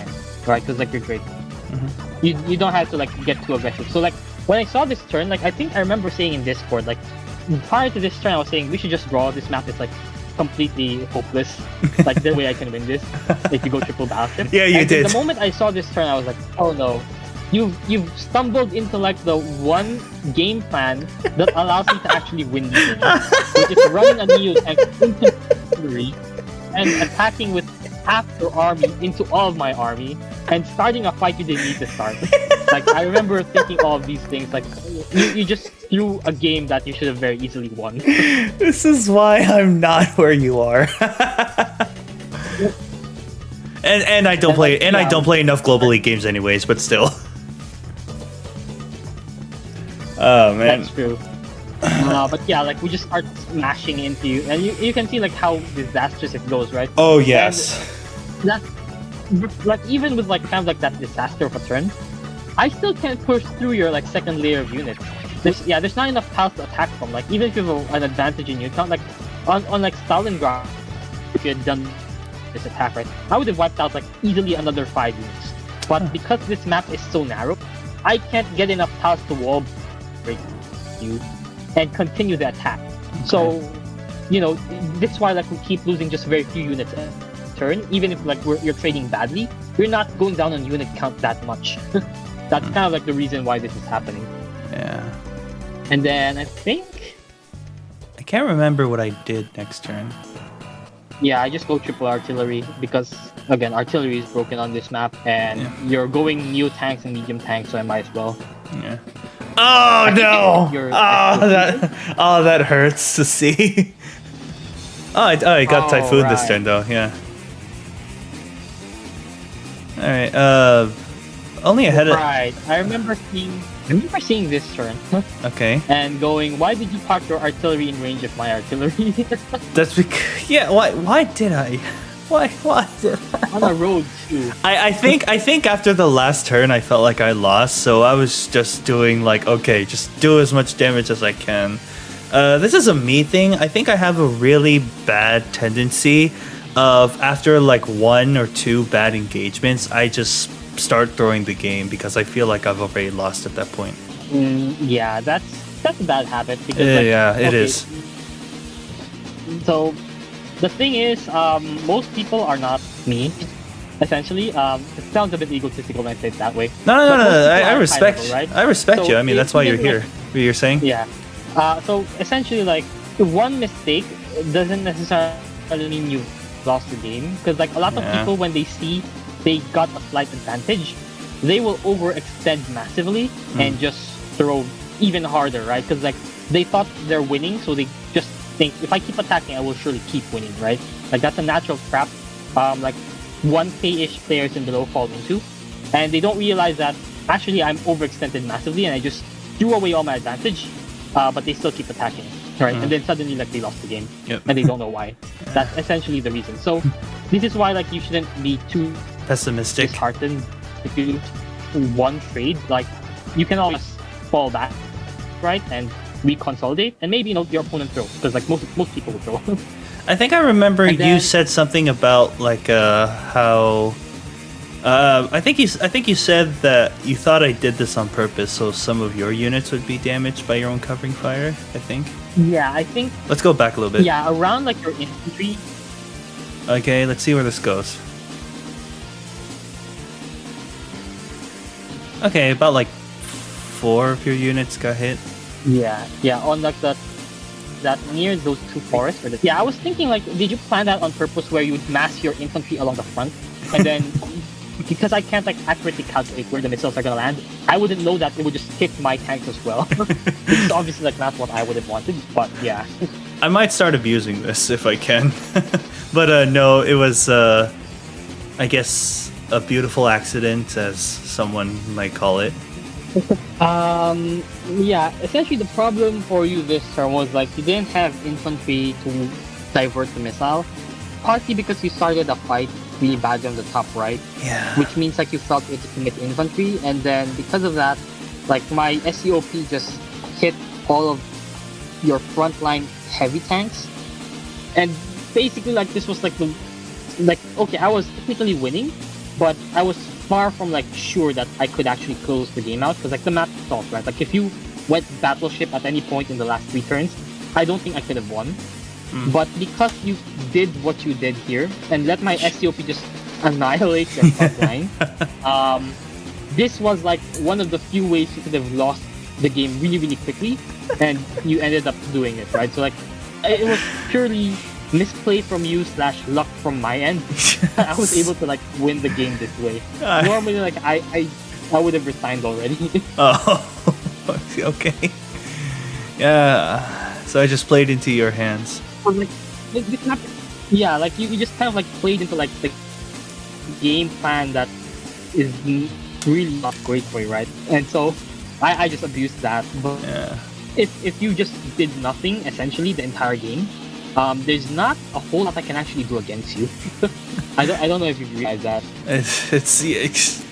right? Because like you're Drake. Mm-hmm. You don't have to like get too aggressive. So like when I saw this turn, like I think I remember saying in Discord, like prior to this turn, I was saying we should just draw. This map is like completely hopeless. Like the way I can win this if you go triple battleship.
Yeah, you did.
The moment I saw this turn, I was like, oh no, you've stumbled into like the one game plan that allows me to actually win this game, which is running a Neo tank into artillery and attacking with half your army into all of my army and starting a fight you didn't need to start. Like I remember thinking all of these things, like you just threw a game that you should have very easily won.
This is why I'm not where you are. and I don't play I don't play enough Global League games anyways, but still. Oh man.
That's true. But yeah, like we just start smashing into you, and you can see like how disastrous it goes, right?
Oh yes.
And that's like even with like kind of like that disaster of a turn, I still can't push through your like second layer of units. There's not enough tiles to attack from. Like even if you have an advantage in you, it's not like on like Stalingrad, if you had done this attack right, I would have wiped out like easily another 5 units. But because this map is so narrow, I can't get enough tiles to wall break you and continue the attack. Okay. So, you know, that's why like we keep losing just very few units a turn. Even if like you're trading badly, you're not going down on unit count that much. That's kind of like the reason why this is happening.
Yeah.
And then I think
I can't remember what I did next turn.
Yeah, I just go triple artillery because again, artillery is broken on this map, and you're going Neo tanks and medium tanks, so I might as well.
Yeah. Oh no! That hurts to see. I got Typhoon this turn though. Yeah. All right. Only ahead of.
Right. I remember seeing this turn.
Okay.
And going, why did you park your artillery in range of my artillery?
That's because Why did I? Why did I?
On a road too.
I think after the last turn I felt like I lost, so I was just doing like, okay, just do as much damage as I can. This is a me thing. I think I have a really bad tendency of after like 1 or 2 bad engagements, I just start throwing the game because I feel like I've already lost at that point.
Yeah, that's a bad habit. Because,
it is.
So the thing is, most people are not me. Essentially, it sounds a bit egotistical when I say it that way.
No. I respect. Level, right? I respect you. I mean, that's why you're here. What you're saying?
Yeah. So essentially, like one mistake doesn't necessarily mean you lost the game, because like a lot of people, when they see they got a slight advantage, they will overextend massively and just throw even harder, right? Because like they thought they're winning, so they just think if I keep attacking, I will surely keep winning, right? Like that's a natural trap. Like 1K-ish players and below fall into, and they don't realize that actually I'm overextended massively, and I just threw away all my advantage, but they still keep attacking, right? And then suddenly like they lost the game, and they don't know why. That's essentially the reason. So this is why like you shouldn't be too
pessimistic,
disheartened if you lose one trade. Like you can always fall back, right, and reconsolidate, and maybe your opponent throws, because like most people will throw.
I think I remember you said something about like how I think you said that you thought I did this on purpose so some of your units would be damaged by your own covering fire, I think.
Yeah, I think.
Let's go back a little bit.
Yeah, around like your infantry.
Okay, let's see where this goes. Okay, about like 4 of your units got hit.
Yeah, on like that near those 2 forests. Yeah, I was thinking like, did you plan that on purpose where you would mass your infantry along the front, and then because I can't like accurately calculate where the missiles are gonna land, I wouldn't know that it would just hit my tanks as well. Which is obviously like not what I would have wanted, but yeah.
I might start abusing this if I can, but no, it was I guess a beautiful accident, as someone might call it.
Yeah, essentially the problem for you this turn was like you didn't have infantry to divert the missile, partly because you started a fight really badly on the top right, which means like you felt you had to commit infantry, and then because of that, like my SEOP just hit all of your frontline heavy tanks, and basically like this was like okay, I was technically winning, but I was far from like sure that I could actually close the game out, because like the map thought, right? Like if you went battleship at any point in the last 3 turns, I don't think I could have won. But because you did what you did here and let my SCOP just annihilate your front line, this was like one of the few ways you could have lost the game really, really quickly, and you ended up doing it, right? So like it was purely misplay from you / luck from my end. I was able to like win the game this way. Normally, like I would have resigned already.
Oh, okay. Yeah. So I just played into your hands.
Yeah, like you just kind of like played into like the game plan that is really not great for you, right? And so I just abused that. But if you just did nothing essentially the entire game, there's not a whole lot I can actually do against you. I don't know if you realize that.
It's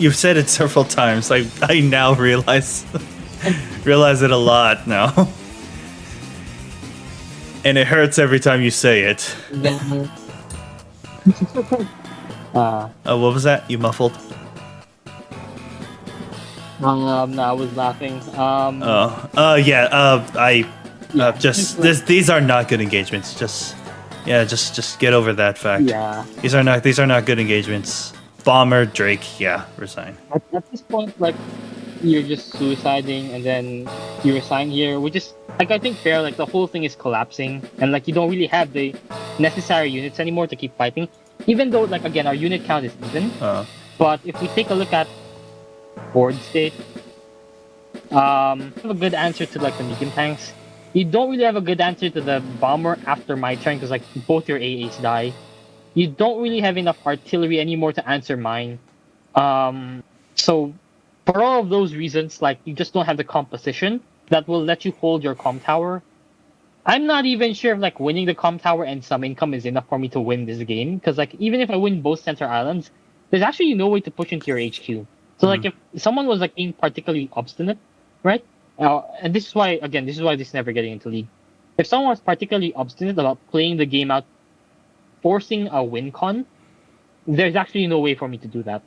you've said it several times. I now realize it a lot now, and it hurts every time you say it. What was that? You muffled?
No, I was laughing.
These are not good engagements. Just get over that fact.
Yeah.
These are not good engagements. Bomber, Drake, resign.
At this point, like, you're just suiciding and then you resign here, which is, like, I think fair. Like, the whole thing is collapsing and, like, you don't really have the necessary units anymore to keep fighting. Even though, like, again, our unit count is even. But if we take a look at board state, I have a good answer to, like, the medium tanks. You don't really have a good answer to the bomber after my turn because like both your AAs die. You don't really have enough artillery anymore to answer mine. So for all of those reasons, like you just don't have the composition that will let you hold your comm tower. I'm not even sure if like winning the comm tower and some income is enough for me to win this game, because like even if I win both center islands, there's actually no way to push into your HQ. So like if someone was like being particularly obstinate, right? And this is why this is never getting into league. If someone was particularly obstinate about playing the game out, forcing a win con, there's actually no way for me to do that.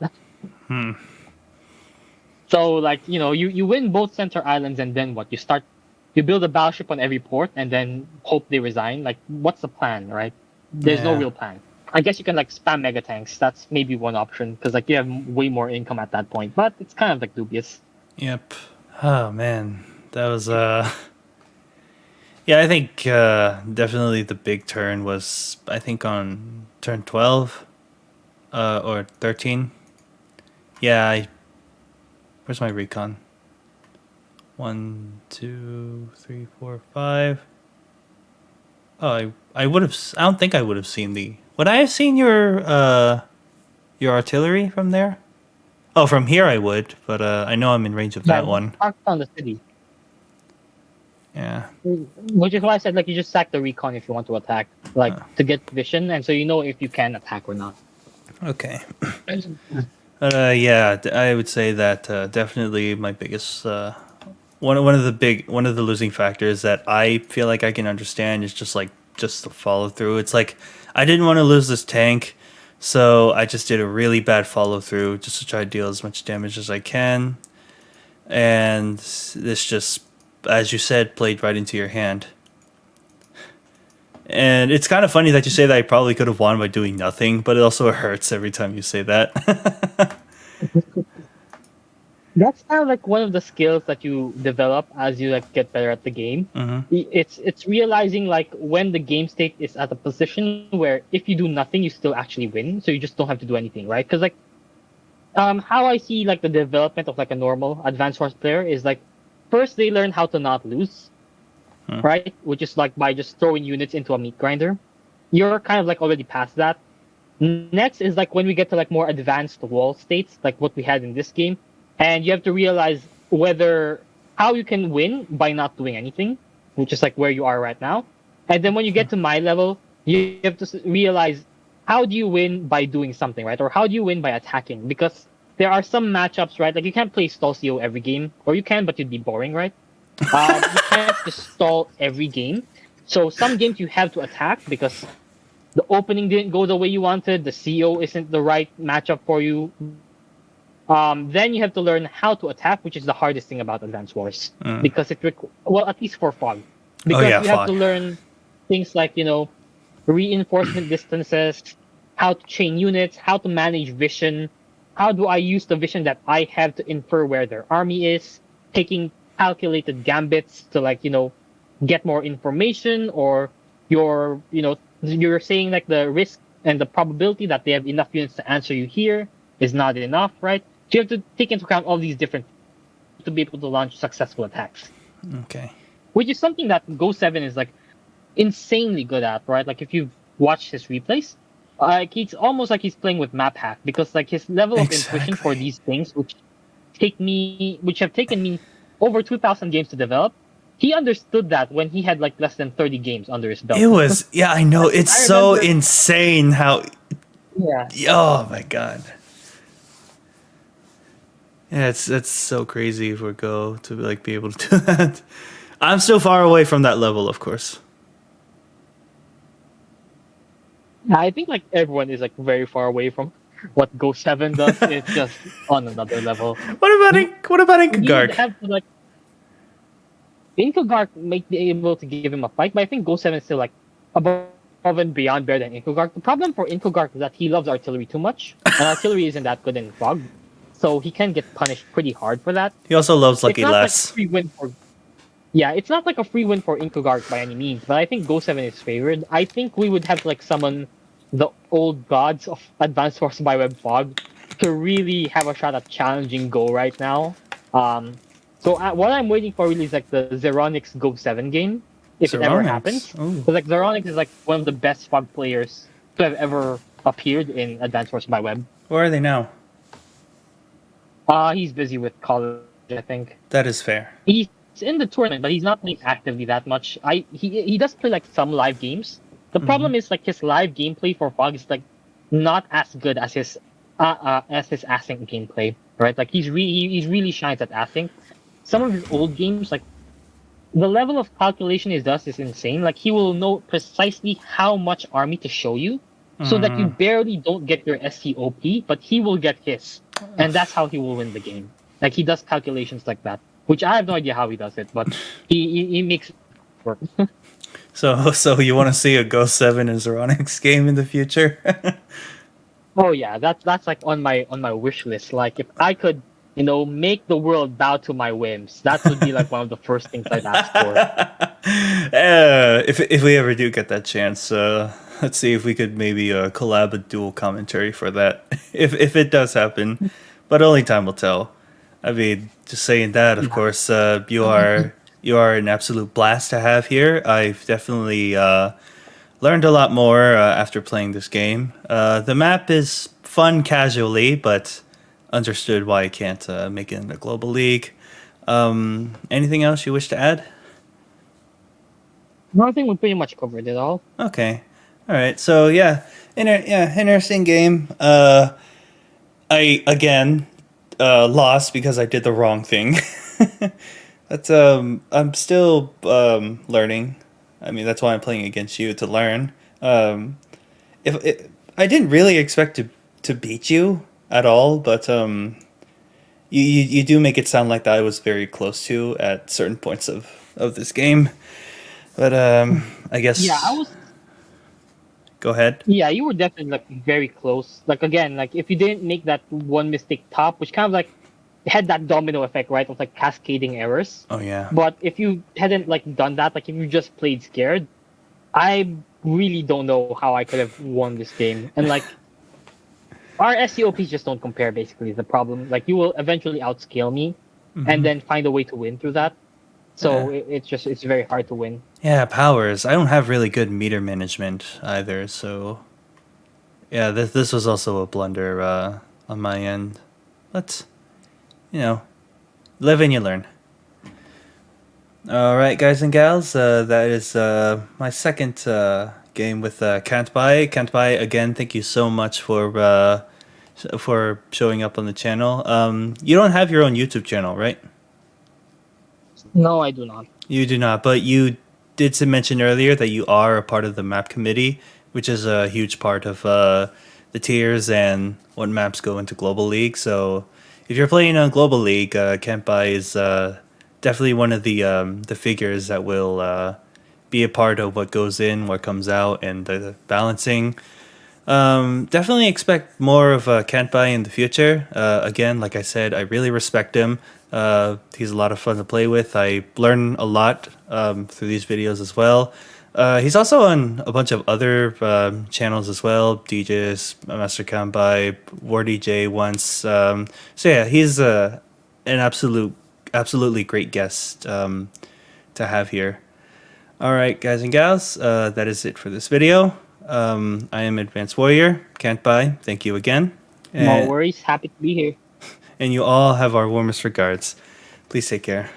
So like, you win both center islands and then what? You build a battleship on every port and then hope they resign. Like, what's the plan, right? There's no real plan. I guess you can like spam mega tanks. That's maybe one option because like you have way more income at that point, but it's kind of like dubious.
Yep. Oh man, that was I think definitely the big turn was I think on turn 12 or 13. Yeah, Where's my recon? 1, 2, 3, 4, 5. Oh, I would have. I don't think I would have seen the. Would I have seen your artillery from there? Oh, from here I would, but I know I'm in range of
Yeah,
that one.
parked on the city.
Yeah.
Which is why I said like you just sack the recon if you want to attack, like to get vision, and so you know if you can attack or not.
Okay. Yeah, I would say that definitely my biggest one of the losing factors that I feel like I can understand is just the follow through. It's like I didn't want to lose this tank, so I just did a really bad follow through just to try to deal as much damage as I can, and this just, as you said, played right into your hand. And it's kind of funny that you say that I probably could have won by doing nothing, but it also hurts every time you say that.
That's kind of like one of the skills that you develop as you like get better at the game. It's realizing like when the game state is at a position where if you do nothing, you still actually win. So you just don't have to do anything, right? Because like how I see like the development of like a normal advanced force player is like first they learn how to not lose, right? Which is like by just throwing units into a meat grinder. You're kind of like already past that. Next is like when we get to like more advanced wall states, like what we had in this game, and you have to realize how you can win by not doing anything, which is like where you are right now. And then when you get to my level, you have to realize how do you win by doing something, right? Or how do you win by attacking? Because there are some matchups, right? Like you can't play stall CO every game, or you can, but you'd be boring, right? You can't just stall every game. So some games you have to attack because the opening didn't go the way you wanted. The CO isn't the right matchup for you. Then you have to learn how to attack, which is the hardest thing about Advance Wars, because well, at least for Fog, because you have to learn things like reinforcement distances, how to chain units, how to manage vision, how do I use the vision that I have to infer where their army is, taking calculated gambits to get more information, or you're saying like the risk and the probability that they have enough units to answer you here is not enough, right? So you have to take into account all these different to be able to launch successful attacks.
Okay.
Which is something that Go7 is like insanely good at, right? Like if you've watched his replays, it's almost like he's playing with map hack, because like his level of intuition for these things, which have taken me over 2,000 games to develop, he understood that when he had like less than 30 games under his belt.
It was, yeah, I know. It's so insane how.
Yeah.
Oh my god. Yeah, it's so crazy for Go to like be able to do that. I'm still far away from that level, of course.
I think like everyone is like very far away from what Go7 does. It's just on another level.
What about Inkagark?
You have to like Inkagark might be able to give him a fight, but I think Go7 is still like above and beyond better than Inkagark. The problem for Inkagark is that he loves artillery too much, and artillery isn't that good in Fog, so he can get punished pretty hard for that.
He also loves Lucky Lass.
It's not like a free win for Inkagark by any means, but I think Go7 is favored. I think we would have to like summon the old gods of Advanced Wars by Web Fog to really have a shot at challenging Go right now. So what I'm waiting for really is like the Zeronix Go7 game, if it ever happens. Because like Zeronix is like one of the best Fog players to have ever appeared in Advanced Wars by Web.
Where are they now?
He's busy with college, I think.
That is fair.
He's in the tournament, but he's not playing actively that much. He does play like some live games. The problem is like his live gameplay for Fog is like not as good as his async gameplay, right? Like he really shines at async. Some of his old games, like the level of calculation he does is insane. Like he will know precisely how much army to show you, so that you barely don't get your SCOP, but he will get his, and that's how he will win the game. Like he does calculations like that, which I have no idea how he does it, but he makes it work.
So you want to see a Go7 and Zeronix game in the future?
Oh yeah, that's like on my wish list. Like if I could, make the world bow to my whims, that would be like one of the first things I'd ask for.
If we ever do get that chance, let's see if we could maybe collab a dual commentary for that. If it does happen, but only time will tell. I mean, just saying that, of course, you are an absolute blast to have here. I've definitely learned a lot more after playing this game. The map is fun casually, but understood why I can't make it in the global league. Anything else you wish to add?
No, I think we pretty much covered it all.
Okay, all right. So yeah, interesting game. I again lost because I did the wrong thing. But I'm still learning. I mean, that's why I'm playing against you to learn. If I didn't really expect to beat you at all, but you do make it sound like that I was very close to at certain points of this game. But I guess
Yeah, I was.
go ahead.
Yeah, you were definitely like very close. Like again, like if you didn't make that one mistake top, which kind of like had that domino effect, right, of like cascading errors.
Oh yeah.
But if you hadn't like done that, like if you just played scared, I really don't know how I could have won this game. And like our SCOPs just don't compare. Basically, is the problem. Like you will eventually outscale me, and then find a way to win through that. So it's very hard to win.
Yeah, powers. I don't have really good meter management either, so yeah, this was also a blunder on my end. But live and you learn. All right, guys and gals, that is my second game with Kantbei. Kantbei, again, thank you so much for showing up on the channel. You don't have your own YouTube channel, right?
No, I do not.
You do not, but you did mention earlier that you are a part of the map committee, which is a huge part of the tiers and what maps go into Global League. So if you're playing on Global League, Kantbei is definitely one of the figures that will be a part of what goes in, what comes out, and the balancing. Definitely expect more of Kantbei in the future. Again, like I said, I really respect him. He's a lot of fun to play with. I learn a lot through these videos as well. He's also on a bunch of other channels as well. DJs, Master Kantbei, War DJ once. So yeah, he's an absolutely great guest to have here. All right, guys and gals, that is it for this video. I am Advanced Warrior, Kantbei. Thank you again.
No worries. Happy to be here.
And you all have our warmest regards. Please take care.